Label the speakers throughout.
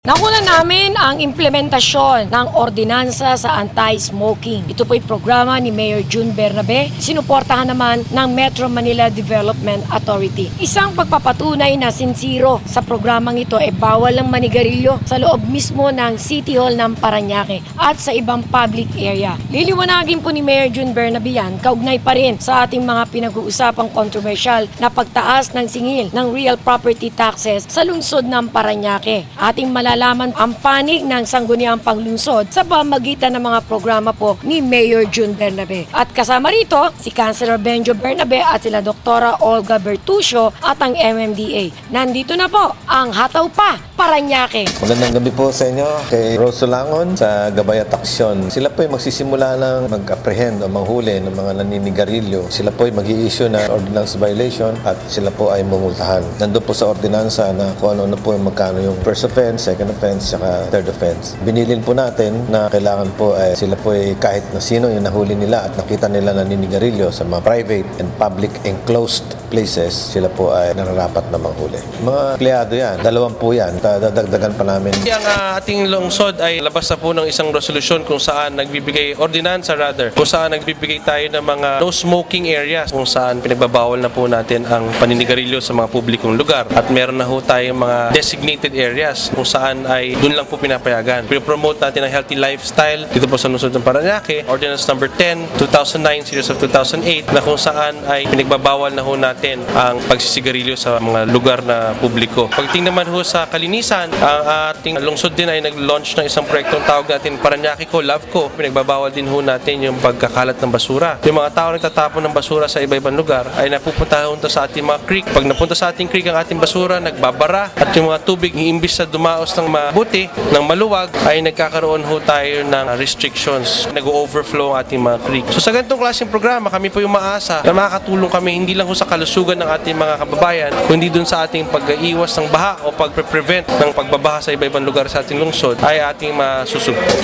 Speaker 1: Nakuna namin ang implementasyon ng ordinansa sa anti-smoking. Ito po'y programa ni Mayor June Bernabe, sinuportahan naman ng Metro Manila Development Authority. Isang pagpapatunay na sinsiro sa programang ito ay bawal ang manigarilyo sa loob mismo ng City Hall ng Parañaque at sa ibang public area. Liliwanagin po ni Mayor June Bernabe yan, kaugnay pa rin sa ating mga pinag-uusapang kontrobersyal na pagtaas ng singil ng real property taxes sa lungsod ng Parañaque. Ating malalaman ang panig ng sangguniang panglungsod sa pamagitan ng mga programa po ni Mayor June Bernabe. At kasama rito si Councilor Benjo Bernabe at sila Doktora Olga Bertuccio at ang MMDA. Nandito na po ang Hataw Pa, Parañaque.
Speaker 2: Magandang gabi po sa inyo kay Rose Solangon sa Gabay at Aksyon. Sila po ay magsisimula ng mag-apprehend o manghuli ng mga naninigarilyo. Sila po ay mag-i-issue na ordinance violation at sila po ay mumultahan. Nandun po sa ordinansa na kung ano po yung magkano yung first offense, second offense, saka third offense. Binilin po natin na kailangan po sila po ay kahit na sino yung nahuli nila at nakita nila naninigarilyo sa mga private and public enclosed places, sila po ay nararapat na manghuli. Mga empleyado yan, 20 yan, dadagdagan pa namin.
Speaker 3: Ang ating lungsod ay labas na po ng isang resolusyon kung saan nagbibigay, ordinansa rather, kung saan nagbibigay tayo ng mga no smoking areas, kung saan pinagbabawal na po natin ang paninigarilyo sa mga publikong lugar. At meron na po tayong mga designated areas kung saan ay doon lang po pinapayagan. Pinopromote natin ang healthy lifestyle dito po sa lungsod ng Parañaque. Ordinance number 10, 2009, series of 2008, na kung saan ay pinagbabawal na ho natin ang pagsisigarilyo sa mga lugar na publiko. Pagtingin naman ho sa kalinisan, ang ating lungsod din ay nag-launch ng isang proyektong tawag natin Parañaque Ko, Love Ko. Pinagbabawal din ho natin yung pagkakalat ng basura. Yung mga tao nagtatapon ng basura sa iba-ibang lugar ay napupunta sa ating mga creek. Pag napunta sa ating creek ang ating basura, nagbabara at yung mga tubig, iimbis sa dumaos ng mabuti, ng maluwag, ay nagkakaroon ho tayo ng restrictions. Nag-overflow ang ating mga creek. So sa ganitong klaseng programa, kami po yung maasa na makakatulong kami hindi lang ho sa kalusugan ng ating mga kababayan, kundi dun sa ating pag-iwas ng baha o pag-prevent ng pagbabaha sa iba-ibang lugar sa ating lungsod ay ating masusugpo.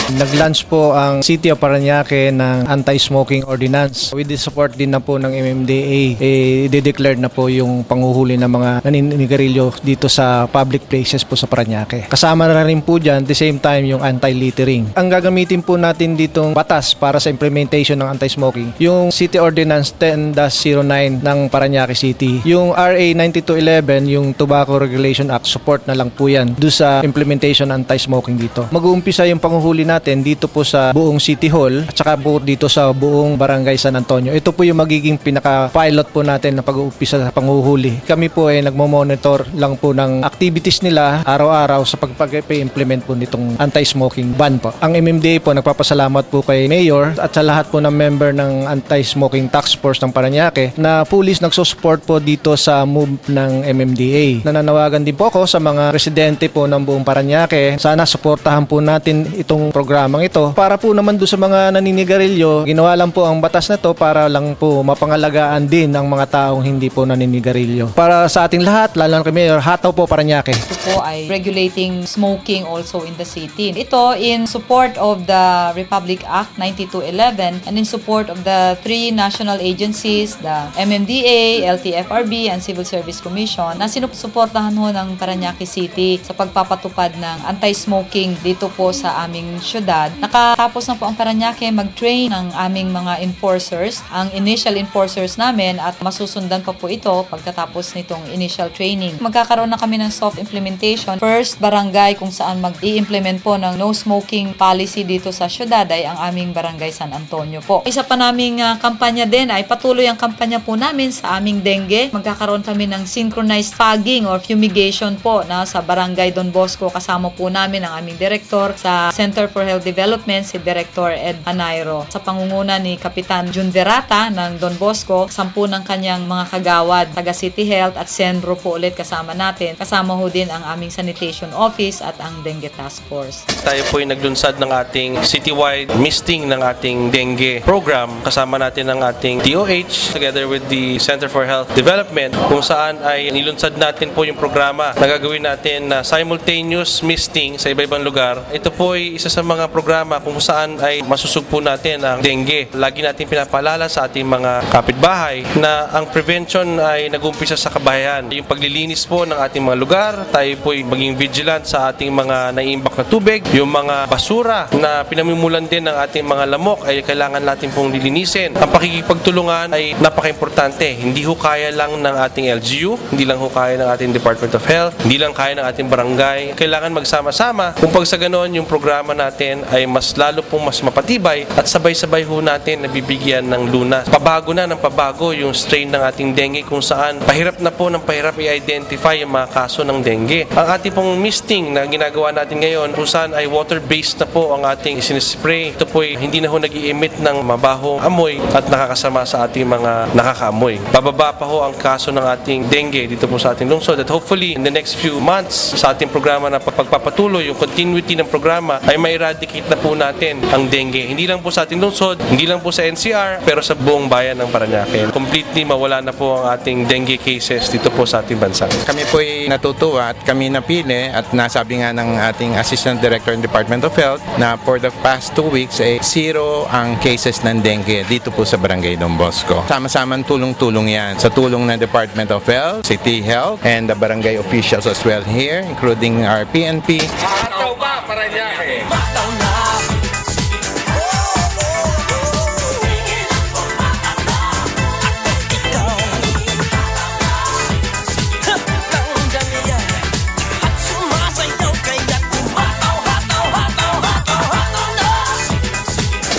Speaker 4: Nag-launch po ang City of Parañaque ng anti-smoking ordinance. With the support din na po ng MMDA, i-declare na po yung panghuhuli ng mga naninigarilyo dito sa public places po sa Parañaque. Kasama na rin po dyan, at the same time, yung anti-littering. Ang gagamitin po natin ditong batas para sa implementation ng anti-smoking, yung City Ordinance 10-09 ng Parañaque City. Yung RA 9211, yung Tobacco Regulation Act, support na lang po yan doon sa implementation ng anti-smoking dito. Mag-uumpisa yung panghuhuli natin dito po sa buong City Hall at saka po dito sa buong Barangay San Antonio. Ito po yung magiging pinaka-pilot po natin na pag-uumpisa sa panghuhuli. Kami po ay nagmo-monitor lang po ng activities nila araw-araw sa pag-implement po nitong anti-smoking ban po. Ang MMDA po nagpapasalamat po kay Mayor at sa lahat po ng member ng Anti-Smoking Task Force ng Parañaque na pulis nagsusupport po dito sa move ng MMDA. Nananawagan din po ako sa mga residente po ng buong Parañaque. Sana suportahan po natin itong programang ito para po naman doon sa mga naninigarilyo. Ginawa lang po ang batas na to para lang po mapangalagaan din ang mga taong hindi po naninigarilyo. Para sa ating lahat, lalo na kay Mayor, Hataw po Parañaque.
Speaker 5: Ito po ay regulating smoking also in the city. Ito in support of the Republic Act 9211 and in support of the three national agencies, the MMDA, LTFRB, and Civil Service Commission na sinusuportahan ho ng Parañaque City sa pagpapatupad ng anti-smoking dito po sa aming syudad. Nakatapos na po ang Parañaque mag-train ng aming mga enforcers, ang initial enforcers namin, at masusundan pa po ito pagkatapos nitong initial training. Magkakaroon na kami ng soft implementation. First barangay kung saan mag-i-implement po ng no smoking policy dito sa syudad ay ang aming Barangay San Antonio po. Isa pa naming kampanya din ay patuloy ang kampanya po namin sa aming dengue. Magkakaroon kami ng synchronized fogging or fumigation po na sa Barangay Don Bosco. Kasama po namin ang aming direktor sa Center for Health Development, si Director Ed Hanairo. Sa pangunguna ni Kapitan Jun Verata ng Don Bosco, 10 ng kanyang mga kagawad, taga City Health at Senro po ulit kasama natin. Kasama ho din ang aming sanitation office at ang dengue task force.
Speaker 3: Tayo po ay naglunsad ng ating citywide misting ng ating dengue program. Kasama natin ang ating DOH together with the Center for Health Development kung saan ay nilunsad natin po yung programa na gagawin natin na simultaneous misting sa iba-ibang lugar. Ito po ay isa sa mga mga programa kung saan ay masusugpo natin ang dengue. Lagi natin pinapaalala sa ating mga kapitbahay na ang prevention ay nag-umpisa sa kabahayan. Yung paglilinis po ng ating mga lugar, tayo po ay maging vigilant sa ating mga naiimbak na tubig. Yung mga basura na pinamumulan din ng ating mga lamok ay kailangan natin pong lilinisin. Ang pakikipagtulungan ay napaka-importante. Hindi ho kaya lang ng ating LGU, hindi lang ho kaya ng ating Department of Health, hindi lang kaya ng ating barangay. Kailangan magsama-sama kung pag sa ganoon yung programa natin ay mas lalo pong mas mapatibay at sabay-sabay ho natin nabibigyan ng lunas. Pabago na ng pabago yung strain ng ating dengue kung saan pahirap na po ng pahirap i-identify yung mga kaso ng dengue. Ang ating pong misting na ginagawa natin ngayon kung saan ay water-based na po ang ating sinespray. Ito po ay hindi na ho nag-i-emit ng mabahong amoy at nakakasama sa ating mga nakakaamoy. Bababa pa ho ang kaso ng ating dengue dito po sa ating lungsod at hopefully in the next few months sa ating programa na pagpapatuloy, yung continuity ng programa ay ma-eradicate na po natin ang dengue. Hindi lang po sa ating lungsod, hindi lang po sa NCR, pero sa buong bayan ng Parañaque. Completely mawala na po ang ating dengue cases dito po sa ating bansa.
Speaker 6: Kami po ay natutuwa at kami napili at nasabi nga ng ating Assistant Director ng Department of Health na for the past 2 weeks ay 0 ang cases ng dengue dito po sa Barangay Don Bosco. Sama-samang tulong-tulong yan sa tulong ng Department of Health, City Health, and the barangay officials as well here, including our PNP.
Speaker 7: Ataw ba, Parañaque?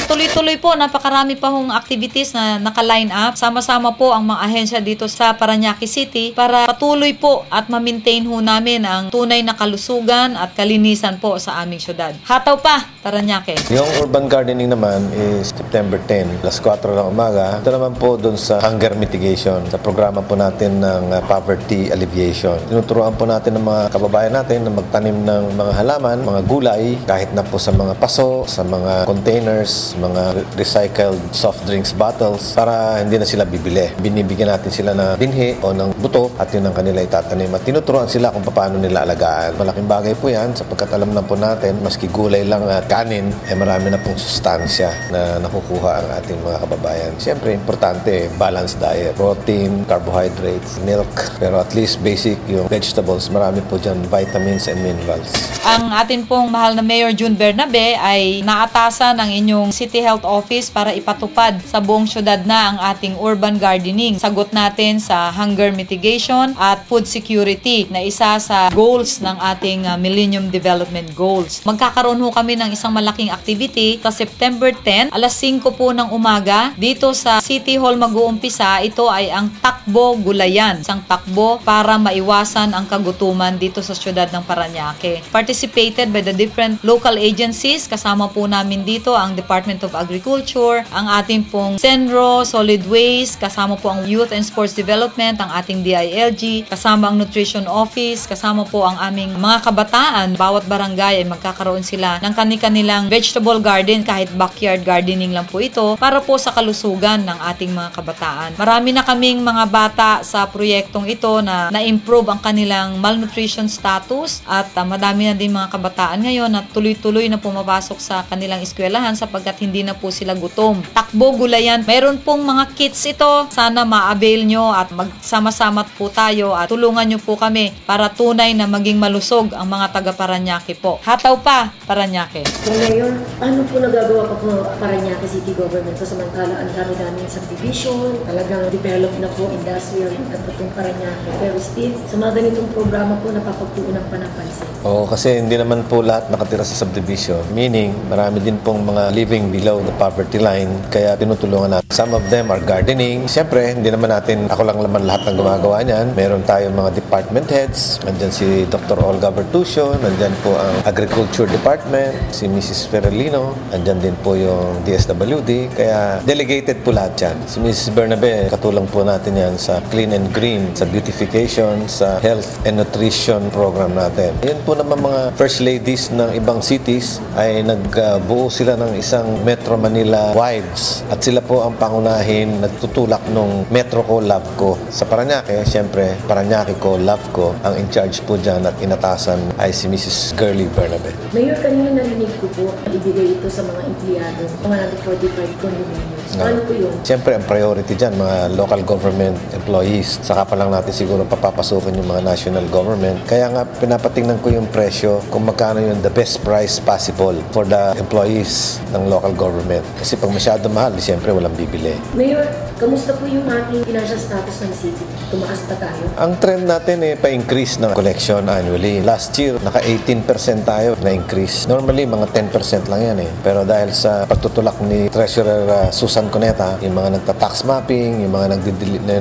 Speaker 5: Tuloy-tuloy po, napakarami pa hong activities na naka-line up. Sama-sama po ang mga ahensya dito sa Parañaque City para patuloy po at ma-maintain ho namin ang tunay na kalusugan at kalinisan po sa aming syudad. Hataw pa, Parañaque!
Speaker 2: Yung urban gardening naman is September 10, alas 4 ng umaga. Ito naman po doon sa hunger mitigation, sa programa po natin ng poverty alleviation. Tinuturuan po natin ng mga kababayan natin na magtanim ng mga halaman, mga gulay, kahit na po sa mga paso, sa mga containers, mga recycled soft drinks bottles para hindi na sila bibili. Binibigyan natin sila na binhi o ng buto at yun ang kanila itatanim. At tinuturuan sila kung paano nila alagaan. Malaking bagay po yan sapagkat alam na po natin, maski gulay lang at kanin, marami na pong sustansya na nakukuha ang ating mga kababayan. Siyempre, importante, balanced diet. Protein, carbohydrates, milk. Pero at least basic yung vegetables, marami po dyan vitamins and minerals.
Speaker 5: Ang atin pong mahal na Mayor June Bernabe ay naatasan ang inyong City Health Office para ipatupad sa buong syudad na ang ating urban gardening. Sagot natin sa hunger mitigation at food security na isa sa goals ng ating Millennium Development Goals. Magkakaroon ho kami ng isang malaking activity sa September 10, alas 5 po ng umaga. Dito sa City Hall mag-uumpisa, ito ay ang Takbo Gulayan. Isang takbo para maiwasan ang kagutuman dito sa syudad ng Parañaque. Participated by the different local agencies. Kasama po namin dito ang Department of Agriculture, ang ating pong Senro, Solid Waste, kasama po ang Youth and Sports Development, ang ating DILG, kasama ang Nutrition Office, kasama po ang aming mga kabataan. Bawat barangay ay magkakaroon sila ng kanilang vegetable garden, kahit backyard gardening lang po ito, para po sa kalusugan ng ating mga kabataan. Marami na kaming mga bata sa proyektong ito na na-improve ang kanilang malnutrition status at madami na din mga kabataan ngayon na tuloy-tuloy na pumapasok sa kanilang eskwelahan sapagkat hindi na po sila gutom. Takbo Gulayan, mayroon pong mga kits ito. Sana ma-avail nyo at magsama-sama po tayo at tulungan nyo po kami para tunay na maging malusog ang mga taga-Parañaque po. Hataw pa, Parañaque!
Speaker 1: Ngayon, paano po nagagawa pa po Parañaque City Government po samantala ang dami-daming subdivision, talagang develop na po industrial na po itong Parañaque. Pero still, sa mga ganitong programa po napapagtuunan pa ng pansin.
Speaker 2: Oo, kasi hindi naman po lahat nakatira sa subdivision. Meaning, marami din pong mga living below the poverty line. Kaya tinutulungan natin. Some of them are gardening. Siyempre, hindi naman natin, ako lang naman lahat ng gumagawa niyan. Meron tayong mga department heads. Nandyan si Dr. Olga Bertucio. Nandyan po ang Agriculture Department. Si Mrs. Ferrelino. Nandyan din po yung DSWD. Kaya delegated po lahat yan. Si Mrs. Bernabe, katulong po natin yan sa Clean and Green, sa beautification, sa health and nutrition program natin. Yun po naman mga first ladies ng ibang cities ay nagbuo sila ng isang metro Metro Manila wives at sila po ang pangunahin nagtutulak nung Metro ko, Love ko. Sa Parañaque, siyempre, Parañaque ko, Love ko, ang in charge po dyan at inatasan ay si Mrs. Girlie Bernabe.
Speaker 1: Mayor, kanina narinig ko po, ibigay ito sa mga empleyado, 145 condominiums. Paano po yun?
Speaker 2: Siyempre, ang priority dyan, mga local government employees. Saka pa lang natin siguro papapasukin yung mga national government. Kaya nga, pinapatingnan ko yung presyo kung magkano yung the best price possible for the employees ng local government. Kasi pag masyado mahal, siyempre walang bibili.
Speaker 1: Mayor, kamusta po yung ating financial status ng city? Tumaas pa tayo?
Speaker 2: Ang trend natin pa-increase ng collection annually. Last year, naka 18% tayo na-increase. Normally, mga 10% lang yan Pero dahil sa pagtutulak ni Treasurer Susan Cuneta, yung mga nagta-tax mapping, yung mga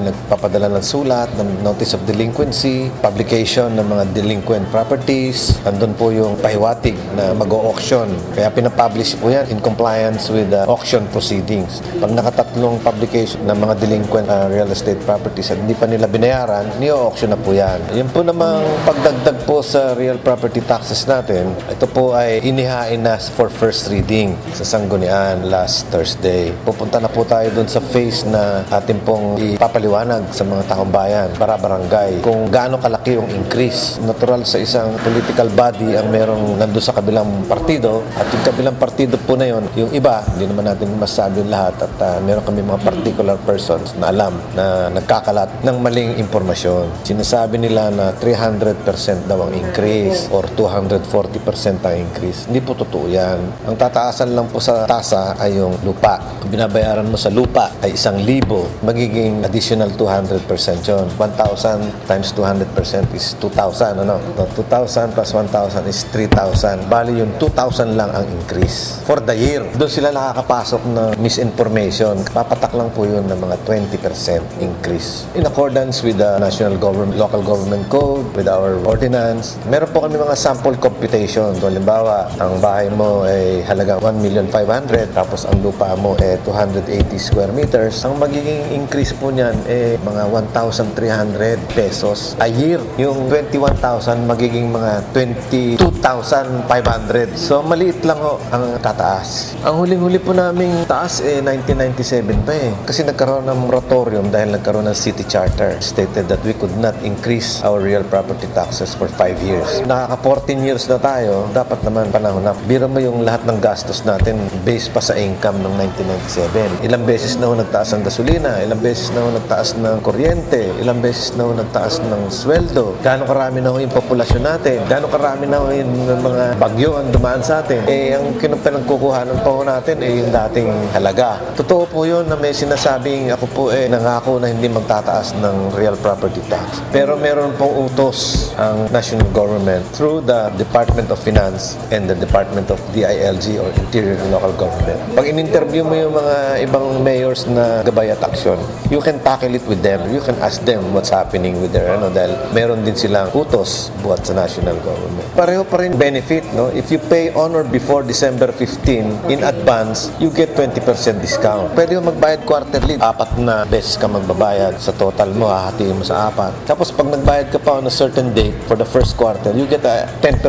Speaker 2: nagpapadala ng sulat, ng notice of delinquency, publication ng mga delinquent properties, andun po yung pahiwatig na mag-o-auction. Kaya pinapublish po yan in compliance with the auction proceedings. Pag nakatatlong publication ng mga delinquent real estate properties at hindi pa nila binayaran, ni-auction na po yan. Yan po namang pagdagdag po sa real property taxes natin, ito po ay inihain na for first reading sa Sangguniang last Thursday. Pupunta na po tayo dun sa phase na atin pong ipapaliwanag sa mga taong bayan, para barangay, kung gaano kalaki yung increase. Natural sa isang political body ang merong nandun sa kabilang partido at yung kabilang partido po na yun, yung iba, hindi naman natin masabi lahat at meron kami mga particular persons na alam na nagkakalat ng maling impormasyon. Sinasabi nila na 300% daw ang increase or 240% ang increase. Hindi po totoo yan. Ang tataasan lang po sa tasa ay yung lupa. Kung binabayaran mo sa lupa ay 1,000, magiging additional 200% yun. 1,000 times 200% is 2,000. 2,000 plus 1,000 is 3,000. Bali yung 2,000 lang ang increase. For the year, doon sila nakakapasok ng misinformation. Papatak lang po yun ng mga 20% increase. In accordance with the National Government, Local Government Code, with our ordinance, meron po kami mga sample computation. So, halimbawa, ang bahay mo ay halagang 1,500,000 tapos ang lupa mo ay 280 square meters. Ang magiging increase po niyan ay mga 1,300 pesos a year. Yung 21,000 magiging mga 22,500. So, maliit lang ang tataas. Ang huling-huli po naming taas 1997 pa kasi nagkaroon ng moratorium dahil nagkaroon ng city charter. Stated that we could not increase our real property taxes for 5 years. Nakaka 14 years na tayo, dapat naman panahon na. Biro mo yung lahat ng gastos natin based pa sa income ng 1997. Ilang beses na nagtaas ang gasolina, ilang beses na nagtaas ng kuryente, ilang beses na nagtaas ng sweldo, gaano karami na yung populasyon natin, gaano karami na yung mga bagyo ang dumaan sa atin. Ang pinagkukuhanan pa natin yung dating halaga. Totoo po yun na may sinasabing ako po nangako na hindi magtataas ng real property tax. Pero meron pong utos ang national government through the Department of Finance and the Department of DILG or Interior and Local Government. Pag in-interview mo yung mga ibang mayors na gabay at aksyon, you can tackle it with them. You can ask them what's happening with their dahil meron din silang utos buhat sa national government. Pareho pa rin benefit, If you pay on or before December 15 in advance, you get 20% discount. Pwede yung magbayad quarterly. 4 na beses ka magbabayad. Sa total mo, hahatiin mo sa 4. Tapos pag nagbayad ka pa on a certain date for the first quarter, you get a 10%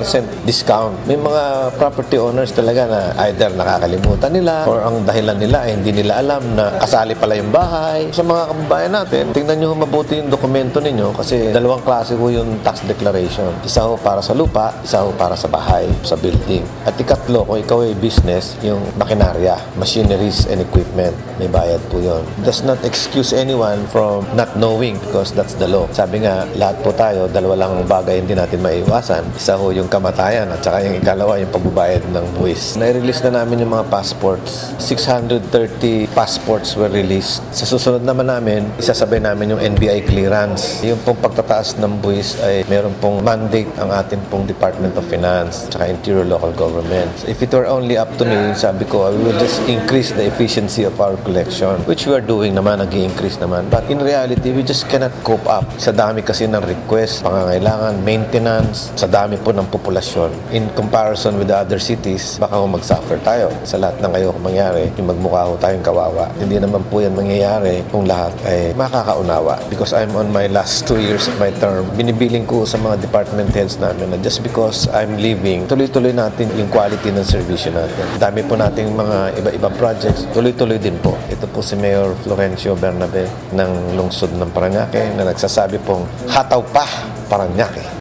Speaker 2: discount. May mga property owners talaga na either nakakalimutan nila or ang dahilan nila ay hindi nila alam na kasali pala yung bahay. Sa mga kababayan natin, tingnan nyo mabuti yung dokumento ninyo kasi dalawang klase ko yung tax declaration. Isa ho para sa lupa, isa ho para sa bahay, sa building. At ikatlo, kung ikaw ay business, yung makinarya, machineries and equipment, may bayad po yun. Does not excuse anyone from not knowing because that's the law. Sabi nga, lahat po tayo, dalawa lang bagay hindi natin maiiwasan. Isa ho yung kamatayan at saka yung ikalawa yung pagbabayad ng buwis. Na-release na namin yung mga passports. 630 passports were released. Sa susunod naman namin, isasabay namin yung NBI clearance. Yung pong pagtataas ng buwis ay meron pong mandate ang ating pong Department of Finance at Interior Local Government. If it were only up to me, sabi ko, we will just increase the efficiency of our collection, which we are doing naman, nag-i-increase naman. But in reality, we just cannot cope up. Sa dami kasi ng request, pangangailangan, maintenance, sa dami po ng populasyon. In comparison with the other cities, baka mag-suffer tayo. Sa lahat ng kayo mangyari, yung magmukha ho tayong kawawa. Hindi naman po yan mangyayari kung lahat ay makakaunawa. Because I'm on my last 2 years of my term, binibiling ko sa mga department heads namin na just because I'm leaving, tuloy-tuloy natin yung quality ng servisyo natin. Dami po nating mga iba-ibang projects, tuloy-tuloy din po. Ito po si Mayor Florencio Bernabe ng lungsod ng Parañaque na nagsasabi pong hataw pa Parañaque.